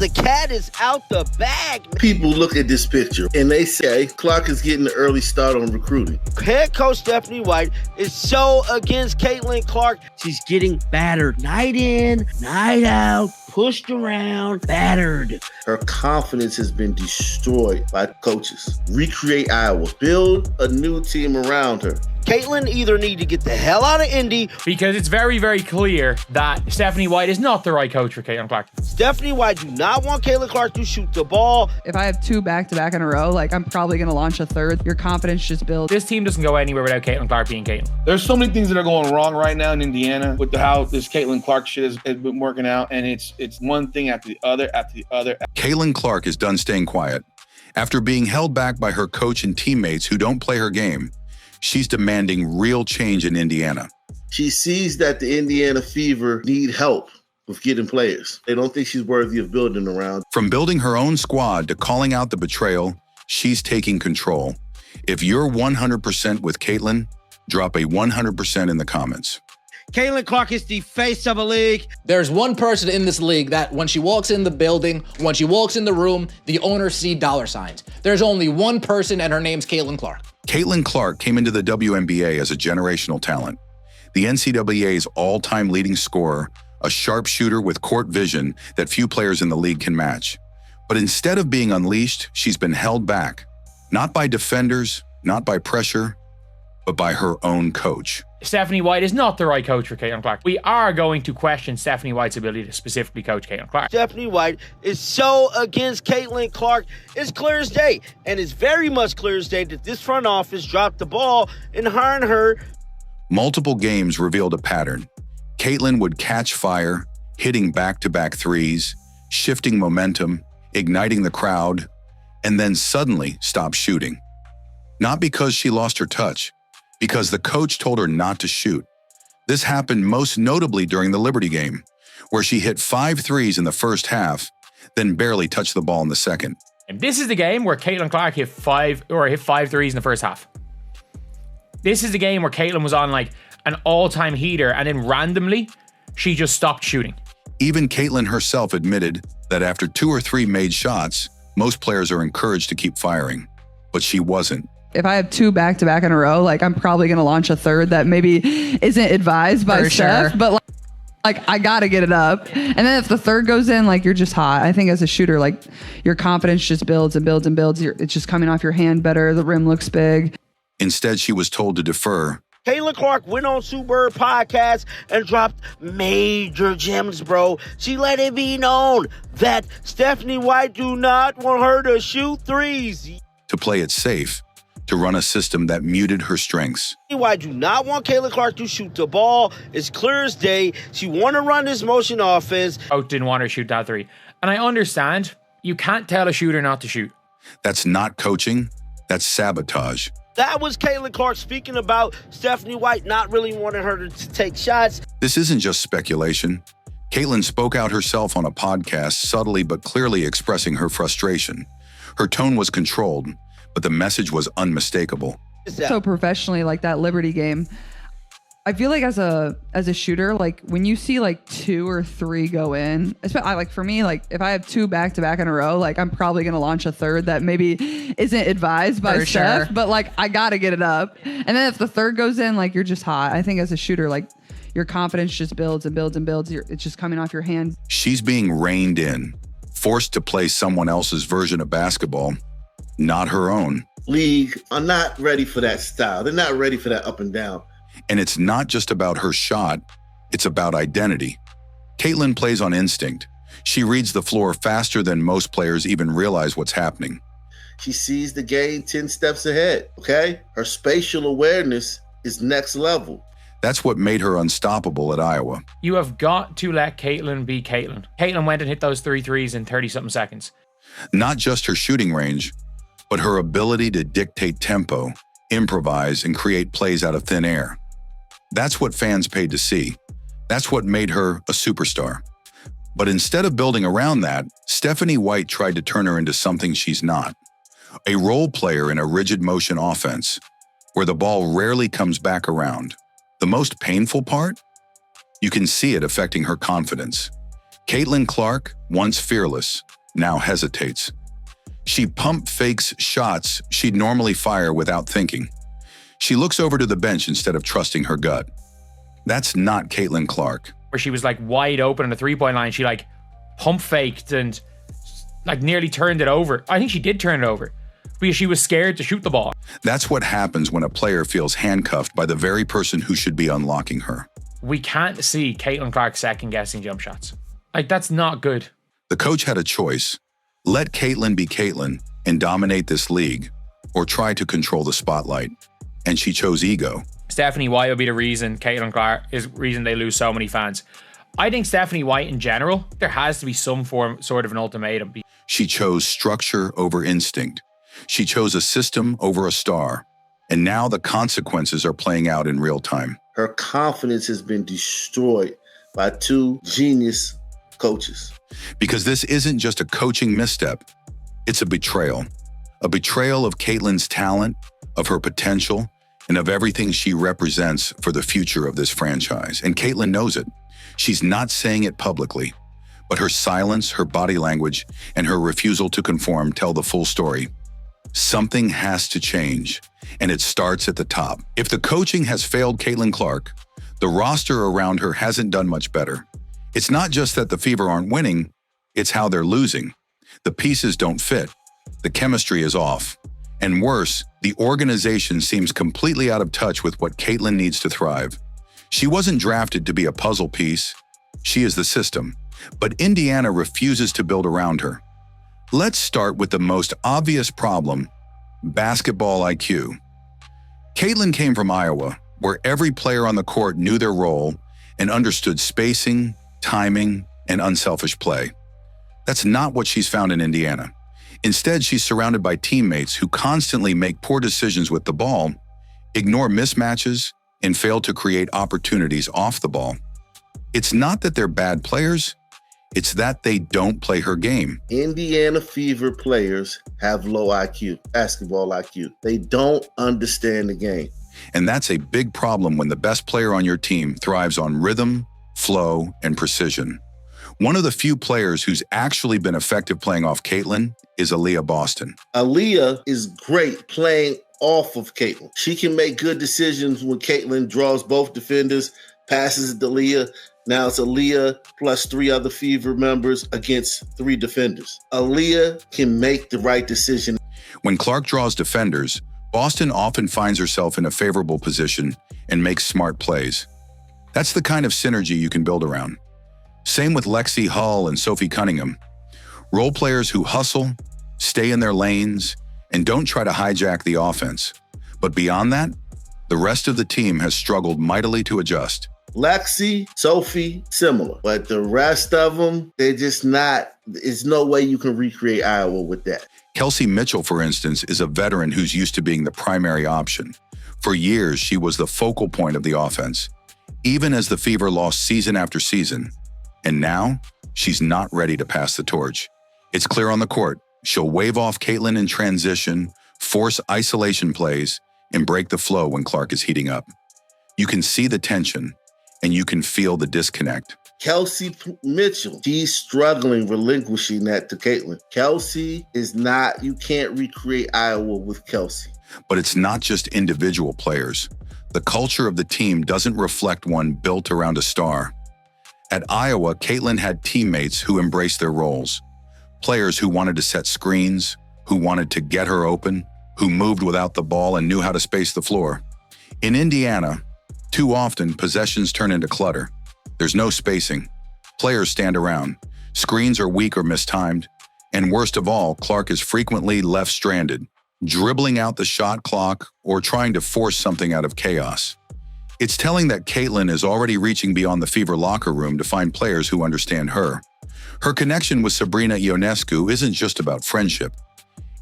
The cat is out the bag. People look at this picture and they say Clark is getting an early start on recruiting. Head coach Stephanie White is so against Caitlin Clark. She's getting battered night in, night out, pushed around, battered. Her confidence has been destroyed by coaches. Recreate Iowa. Build a new team around her. Caitlin either need to get the hell out of Indy, because it's very, very clear that Stephanie White is not the right coach for Caitlin Clark. Stephanie White do not want Caitlin Clark to shoot the ball. If I have 2 back-to-back in a row, like I'm probably going to launch a third. Your confidence just builds. This team doesn't go anywhere without Caitlin Clark being Caitlin. There's so many things that are going wrong right now in Indiana with how this Caitlin Clark shit has been working out, and it's one thing after the other after the other. Caitlin Clark is done staying quiet. After being held back by her coach and teammates who don't play her game, she's demanding real change in Indiana. She sees that the Indiana Fever need help with getting players. They don't think she's worthy of building around. From building her own squad to calling out the betrayal, she's taking control. If you're 100% with Caitlin, drop a 100% in the comments. Caitlin Clark is the face of a league. There's one person in this league that when she walks in the building, when she walks in the room, the owners see dollar signs. There's only one person, and her name's Caitlin Clark. Caitlin Clark came into the WNBA as a generational talent. The NCAA's all-time leading scorer, a sharpshooter with court vision that few players in the league can match. But instead of being unleashed, she's been held back. Not by defenders, not by pressure, but by her own coach. Stephanie White is not the right coach for Caitlin Clark. We are going to question Stephanie White's ability to specifically coach Caitlin Clark. Stephanie White is so against Caitlin Clark. It's clear as day, and it's very much clear as day that this front office dropped the ball in hiring her. Multiple games revealed a pattern. Caitlin would catch fire, hitting back-to-back threes, shifting momentum, igniting the crowd, and then suddenly stop shooting. Not because she lost her touch, because the coach told her not to shoot. This happened most notably during the Liberty game, where she hit 5 threes in the first half, then barely touched the ball in the second. And this is the game where Caitlin Clark hit 5 threes in the first half. This is the game where Caitlin was on like an all-time heater, and then randomly, she just stopped shooting. Even Caitlin herself admitted that after 2 or 3 made shots, most players are encouraged to keep firing, but she wasn't. If I have 2 back-to-back in a row, like I'm probably going to launch a third that maybe isn't advised by Steph, but like I got to get it up. And then if the third goes in, like you're just hot. I think as a shooter, like your confidence just builds and builds and builds. It's just coming off your hand better. The rim looks big. Instead, she was told to defer. Caitlin Clark went on Super Podcast and dropped major gems, bro. She let it be known that Stephanie White do not want her to shoot threes. To play it safe, to run a system that muted her strengths. White do not want Caitlin Clark to shoot the ball. It's clear as day. She want to run this motion offense. Coach didn't want her to shoot that three. And I understand, you can't tell a shooter not to shoot. That's not coaching, that's sabotage. That was Caitlin Clark speaking about Stephanie White not really wanting her to take shots. This isn't just speculation. Caitlin spoke out herself on a podcast, subtly but clearly expressing her frustration. Her tone was controlled, but the message was unmistakable. So professionally, like that Liberty game, I feel like as a shooter, like when you see like 2 or 3 go in, especially like for me, like if I have 2 back-to-back in a row, like I'm probably going to launch a third that maybe isn't advised by Steph, but like I got to get it up. And then if the third goes in, like you're just hot. I think as a shooter, like your confidence just builds and builds and builds. It's just coming off your hand. She's being reined in, forced to play someone else's version of basketball, not her own. League are not ready for that style. They're not ready for that up and down. And it's not just about her shot, it's about identity. Caitlin plays on instinct. She reads the floor faster than most players even realize what's happening. She sees the game 10 steps ahead, okay? Her spatial awareness is next level. That's what made her unstoppable at Iowa. You have got to let Caitlin be Caitlin. Caitlin went and hit those 3 threes in 30-something seconds. Not just her shooting range, but her ability to dictate tempo, improvise, and create plays out of thin air. That's what fans paid to see. That's what made her a superstar. But instead of building around that, Stephanie White tried to turn her into something she's not. A role player in a rigid motion offense, where the ball rarely comes back around. The most painful part? You can see it affecting her confidence. Caitlin Clark, once fearless, now hesitates. She pump fakes shots she'd normally fire without thinking. She looks over to the bench instead of trusting her gut. That's not Caitlin Clark. Where she was like wide open on the 3-point line. She like pump faked and like nearly turned it over. I think she did turn it over because she was scared to shoot the ball. That's what happens when a player feels handcuffed by the very person who should be unlocking her. We can't see Caitlin Clark second guessing jump shots. Like, that's not good. The coach had a choice. Let Caitlin be Caitlin and dominate this league, or try to control the spotlight. And she chose ego. Stephanie White will be the reason Caitlin Clark is the reason they lose so many fans. I think Stephanie White in general, there has to be some sort of an ultimatum. She chose structure over instinct. She chose a system over a star. And now the consequences are playing out in real time. Her confidence has been destroyed by two genius coaches. Because this isn't just a coaching misstep. It's a betrayal. A betrayal of Caitlin's talent, of her potential, and of everything she represents for the future of this franchise. And Caitlin knows it. She's not saying it publicly, but her silence, her body language, and her refusal to conform tell the full story. Something has to change, and it starts at the top. If the coaching has failed Caitlin Clark, the roster around her hasn't done much better. It's not just that the Fever aren't winning, it's how they're losing. The pieces don't fit. The chemistry is off. And worse, the organization seems completely out of touch with what Caitlin needs to thrive. She wasn't drafted to be a puzzle piece. She is the system. But Indiana refuses to build around her. Let's start with the most obvious problem, basketball IQ. Caitlin came from Iowa, where every player on the court knew their role and understood spacing, timing, and unselfish play. That's not what she's found in Indiana. Instead, she's surrounded by teammates who constantly make poor decisions with the ball, ignore mismatches, and fail to create opportunities off the ball. It's not that they're bad players, it's that they don't play her game. Indiana Fever players have low IQ, basketball IQ. They don't understand the game. And that's a big problem when the best player on your team thrives on rhythm, flow, and precision. One of the few players who's actually been effective playing off Caitlin is Aaliyah Boston. Aaliyah is great playing off of Caitlin. She can make good decisions when Caitlin draws both defenders, passes it to Aaliyah. Now it's Aaliyah plus three other Fever members against three defenders. Aaliyah can make the right decision. When Clark draws defenders, Boston often finds herself in a favorable position and makes smart plays. That's the kind of synergy you can build around. Same with Lexi Hull and Sophie Cunningham. Role players who hustle, stay in their lanes, and don't try to hijack the offense. But beyond that, the rest of the team has struggled mightily to adjust. Lexi, Sophie, similar. But the rest of them, they're just not, there's no way you can recreate Iowa with that. Kelsey Mitchell, for instance, is a veteran who's used to being the primary option. For years, she was the focal point of the offense, even as the Fever lost season after season. And now, she's not ready to pass the torch. It's clear on the court. She'll wave off Caitlin in transition, force isolation plays, and break the flow when Clark is heating up. You can see the tension, and you can feel the disconnect. Kelsey Mitchell, she's struggling relinquishing that to Caitlin. Kelsey is not, you can't recreate Iowa with Kelsey. But it's not just individual players. The culture of the team doesn't reflect one built around a star. At Iowa, Caitlin had teammates who embraced their roles. Players who wanted to set screens, who wanted to get her open, who moved without the ball and knew how to space the floor. In Indiana, too often possessions turn into clutter. There's no spacing. Players stand around. Screens are weak or mistimed. And worst of all, Clark is frequently left stranded, dribbling out the shot clock or trying to force something out of chaos. It's telling that Caitlin is already reaching beyond the Fever locker room to find players who understand her. Her connection with Sabrina Ionescu isn't just about friendship.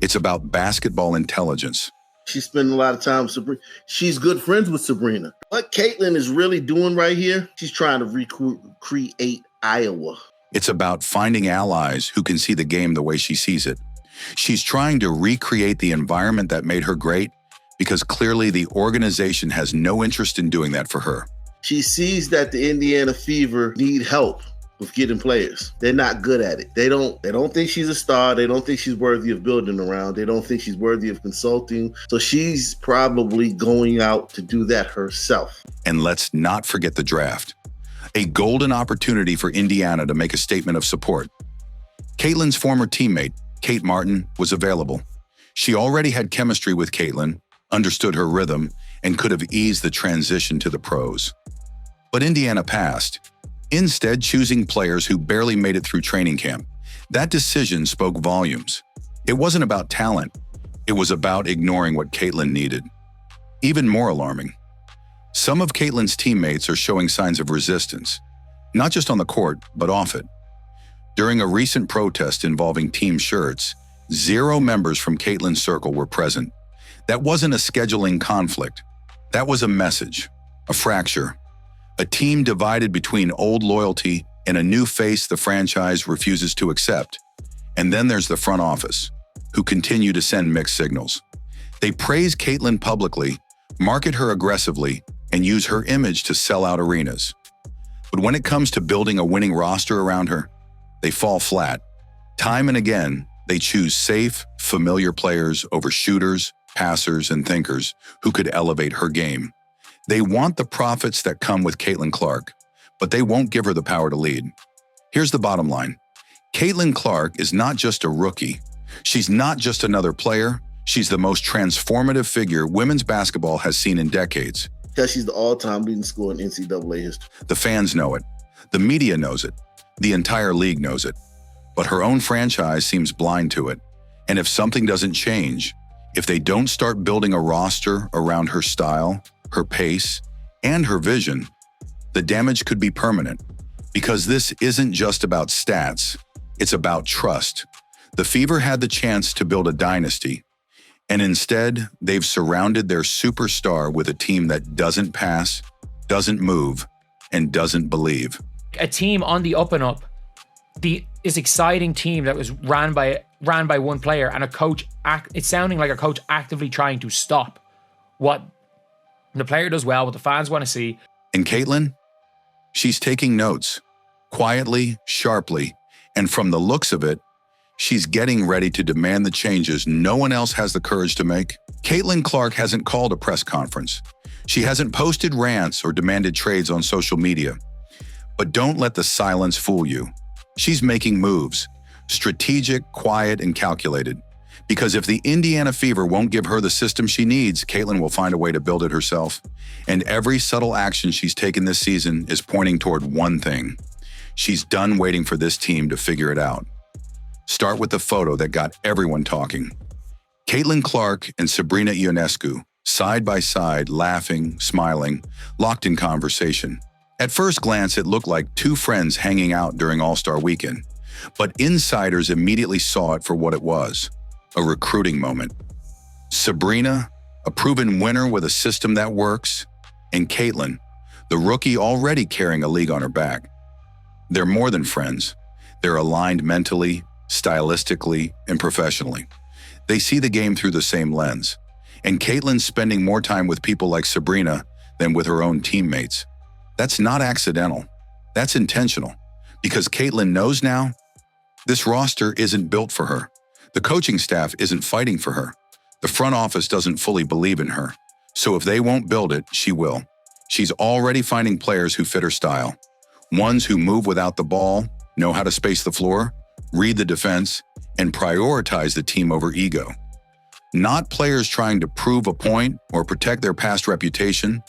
It's about basketball intelligence. She spent a lot of time with Sabrina. She's good friends with Sabrina. What Caitlin is really doing right here, she's trying to recreate Iowa. It's about finding allies who can see the game the way she sees it. She's trying to recreate the environment that made her great because clearly the organization has no interest in doing that for her. She sees that the Indiana Fever need help. with getting players. They're not good at it. They don't think she's a star. They don't think she's worthy of building around. They don't think she's worthy of consulting. So she's probably going out to do that herself. And let's not forget the draft. A golden opportunity for Indiana to make a statement of support. Caitlin's former teammate, Kate Martin, was available. She already had chemistry with Caitlin, understood her rhythm, and could have eased the transition to the pros. But Indiana passed, instead choosing players who barely made it through training camp. That decision spoke volumes. It wasn't about talent. It was about ignoring what Caitlin needed. Even more alarming, some of Caitlin's teammates are showing signs of resistance, not just on the court, but off it. During a recent protest involving team shirts, 0 members from Caitlin's circle were present. That wasn't a scheduling conflict. That was a message, a fracture, a team divided between old loyalty and a new face the franchise refuses to accept. And then there's the front office, who continue to send mixed signals. They praise Caitlin publicly, market her aggressively, and use her image to sell out arenas. But when it comes to building a winning roster around her, they fall flat. Time and again, they choose safe, familiar players over shooters, passers, and thinkers who could elevate her game. They want the profits that come with Caitlin Clark, but they won't give her the power to lead. Here's the bottom line. Caitlin Clark is not just a rookie. She's not just another player. She's the most transformative figure women's basketball has seen in decades. Because she's the all-time leading scorer in NCAA history. The fans know it. The media knows it. The entire league knows it. But her own franchise seems blind to it. And if something doesn't change, if they don't start building a roster around her style, her pace, and her vision, the damage could be permanent. Because this isn't just about stats, it's about trust. The Fever had the chance to build a dynasty, and instead, they've surrounded their superstar with a team that doesn't pass, doesn't move, and doesn't believe. A team on the up and up, this exciting team that was ran by one player, and a coach, it's sounding like a coach actively trying to stop what the player does well, what the fans want to see. And Caitlin? She's taking notes, quietly, sharply, and from the looks of it, she's getting ready to demand the changes no one else has the courage to make. Caitlin Clark hasn't called a press conference. She hasn't posted rants or demanded trades on social media. But don't let the silence fool you. She's making moves, strategic, quiet, and calculated. Because if the Indiana Fever won't give her the system she needs, Caitlin will find a way to build it herself. And every subtle action she's taken this season is pointing toward one thing. She's done waiting for this team to figure it out. Start with the photo that got everyone talking. Caitlin Clark and Sabrina Ionescu, side by side, laughing, smiling, locked in conversation. At first glance, it looked like 2 friends hanging out during All-Star Weekend. But insiders immediately saw it for what it was. A recruiting moment. Sabrina, a proven winner with a system that works, and Caitlin, the rookie already carrying a league on her back. They're more than friends. They're aligned mentally, stylistically, and professionally. They see the game through the same lens. And Caitlin's spending more time with people like Sabrina than with her own teammates. That's not accidental. That's intentional. Because Caitlin knows now, this roster isn't built for her. The coaching staff isn't fighting for her. The front office doesn't fully believe in her. So if they won't build it, she will. She's already finding players who fit her style. Ones who move without the ball, know how to space the floor, read the defense, and prioritize the team over ego. Not players trying to prove a point or protect their past reputation,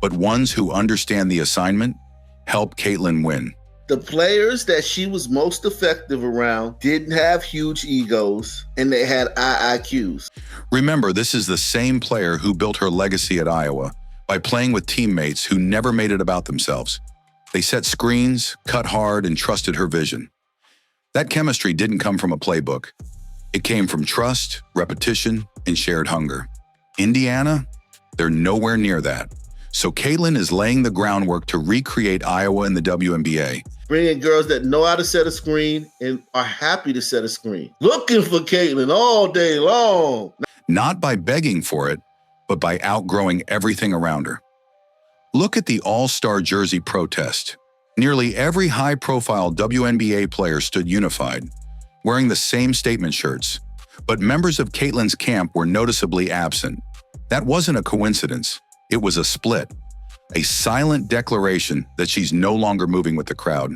but ones who understand the assignment, help Caitlin win. The players that she was most effective around didn't have huge egos, and they had IIQs. Remember, this is the same player who built her legacy at Iowa by playing with teammates who never made it about themselves. They set screens, cut hard, and trusted her vision. That chemistry didn't come from a playbook. It came from trust, repetition, and shared hunger. Indiana, they're nowhere near that. So Caitlin is laying the groundwork to recreate Iowa in the WNBA. Bringing girls that know how to set a screen and are happy to set a screen. Looking for Caitlin all day long. Not by begging for it, but by outgrowing everything around her. Look at the all-star jersey protest. Nearly every high-profile WNBA player stood unified, wearing the same statement shirts, but members of Caitlyn's camp were noticeably absent. That wasn't a coincidence. It was a split, a silent declaration that she's no longer moving with the crowd,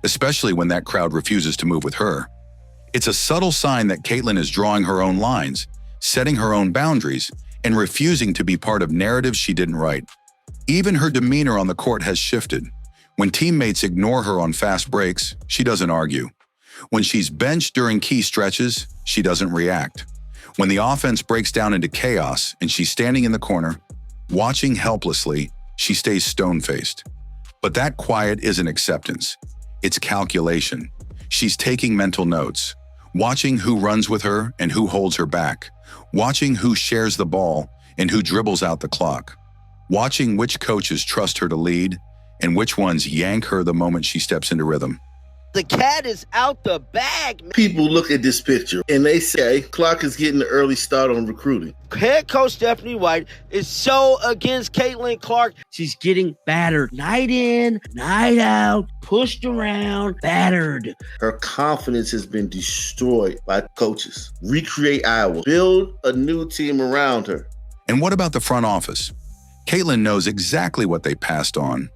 especially when that crowd refuses to move with her. It's a subtle sign that Caitlyn is drawing her own lines, setting her own boundaries, and refusing to be part of narratives she didn't write. Even her demeanor on the court has shifted. When teammates ignore her on fast breaks, she doesn't argue. When she's benched during key stretches, she doesn't react. When the offense breaks down into chaos and she's standing in the corner, watching helplessly, she stays stone-faced. But that quiet isn't acceptance. It's calculation. She's taking mental notes, watching who runs with her and who holds her back, watching who shares the ball and who dribbles out the clock, watching which coaches trust her to lead and which ones yank her the moment she steps into rhythm. The cat is out the bag, man. People look at this picture and they say Clark is getting an early start on recruiting. Head coach Stephanie White is so against Caitlin Clark. She's getting battered night in, night out, pushed around, battered. Her confidence has been destroyed by coaches. Recreate Iowa. Build a new team around her. And what about the front office? Caitlyn knows exactly what they passed on.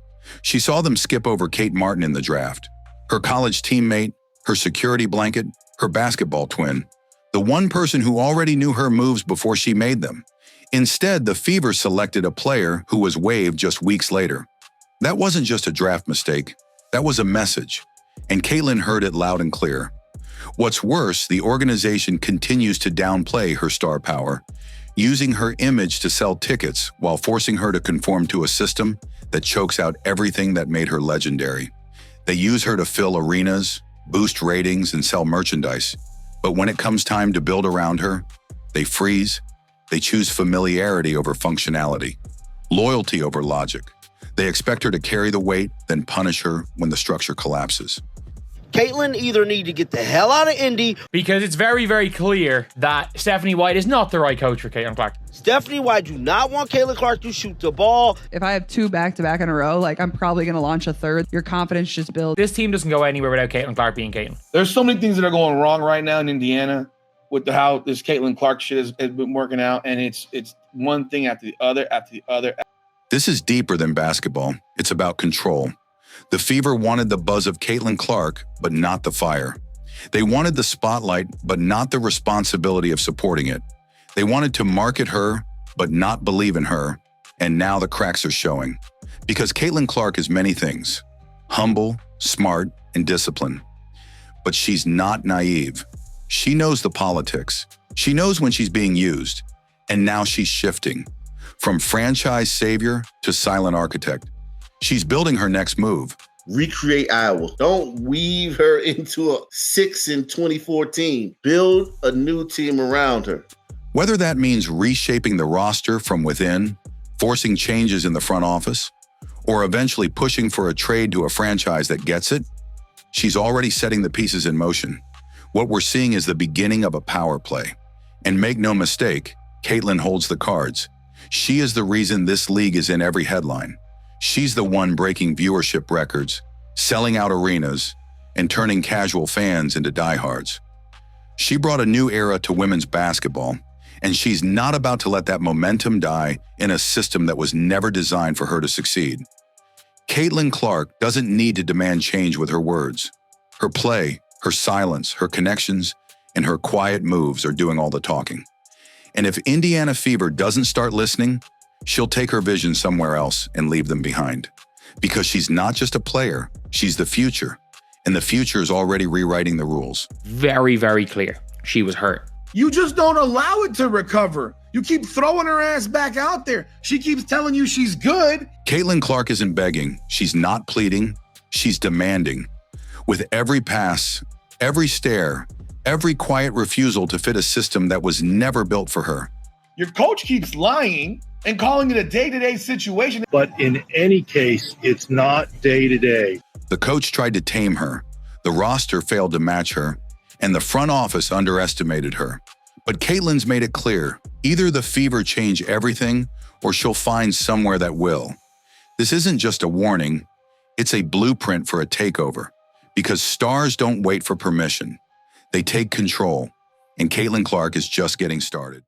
She saw them skip over Kate Martin in the draft. Her college teammate, her security blanket, her basketball twin, the one person who already knew her moves before she made them. Instead, the Fever selected a player who was waived just weeks later. That wasn't just a draft mistake. That was a message. And Caitlyn heard it loud and clear. What's worse, the organization continues to downplay her star power, using her image to sell tickets while forcing her to conform to a system that chokes out everything that made her legendary. They use her to fill arenas, boost ratings, and sell merchandise. But when it comes time to build around her, they freeze. They choose familiarity over functionality, loyalty over logic. They expect her to carry the weight, then punish her when the structure collapses. Caitlyn either need to get the hell out of Indy. Because it's very, very clear that Stephanie White is not the right coach for Caitlin Clark. Stephanie White do not want Caitlin Clark to shoot the ball. If I have two back-to-back in a row, like I'm probably going to launch a third. Your confidence just builds. This team doesn't go anywhere without Caitlin Clark being Caitlin. There's so many things that are going wrong right now in Indiana with how this Caitlin Clark shit has been working out, and it's one thing after the other. This is deeper than basketball. It's about control. The Fever wanted the buzz of Caitlin Clark, but not the fire. They wanted the spotlight, but not the responsibility of supporting it. They wanted to market her, but not believe in her. And now the cracks are showing. Because Caitlin Clark is many things: humble, smart, and disciplined. But she's not naive. She knows the politics. She knows when she's being used. And now she's shifting. From franchise savior to silent architect. She's building her next move. Recreate Iowa. Don't weave her into a 6 in 2014. Build a new team around her. Whether that means reshaping the roster from within, forcing changes in the front office, or eventually pushing for a trade to a franchise that gets it, she's already setting the pieces in motion. What we're seeing is the beginning of a power play. And make no mistake, Caitlyn holds the cards. She is the reason this league is in every headline. She's the one breaking viewership records, selling out arenas, and turning casual fans into diehards. She brought a new era to women's basketball, and she's not about to let that momentum die in a system that was never designed for her to succeed. Caitlin Clark doesn't need to demand change with her words. Her play, her silence, her connections, and her quiet moves are doing all the talking. And if Indiana Fever doesn't start listening, she'll take her vision somewhere else and leave them behind. Because she's not just a player, she's the future. And the future is already rewriting the rules. Very, very clear. She was hurt. You just don't allow it to recover. You keep throwing her ass back out there. She keeps telling you she's good. Caitlin Clark isn't begging. She's not pleading. She's demanding. With every pass, every stare, every quiet refusal to fit a system that was never built for her. Your coach keeps lying and calling it a day-to-day situation. But in any case, it's not day-to-day. The coach tried to tame her. The roster failed to match her. And the front office underestimated her. But Caitlyn's made it clear, either the Fever change everything or she'll find somewhere that will. This isn't just a warning, It's a blueprint for a takeover because stars don't wait for permission. They take control, and Caitlin Clark is just getting started.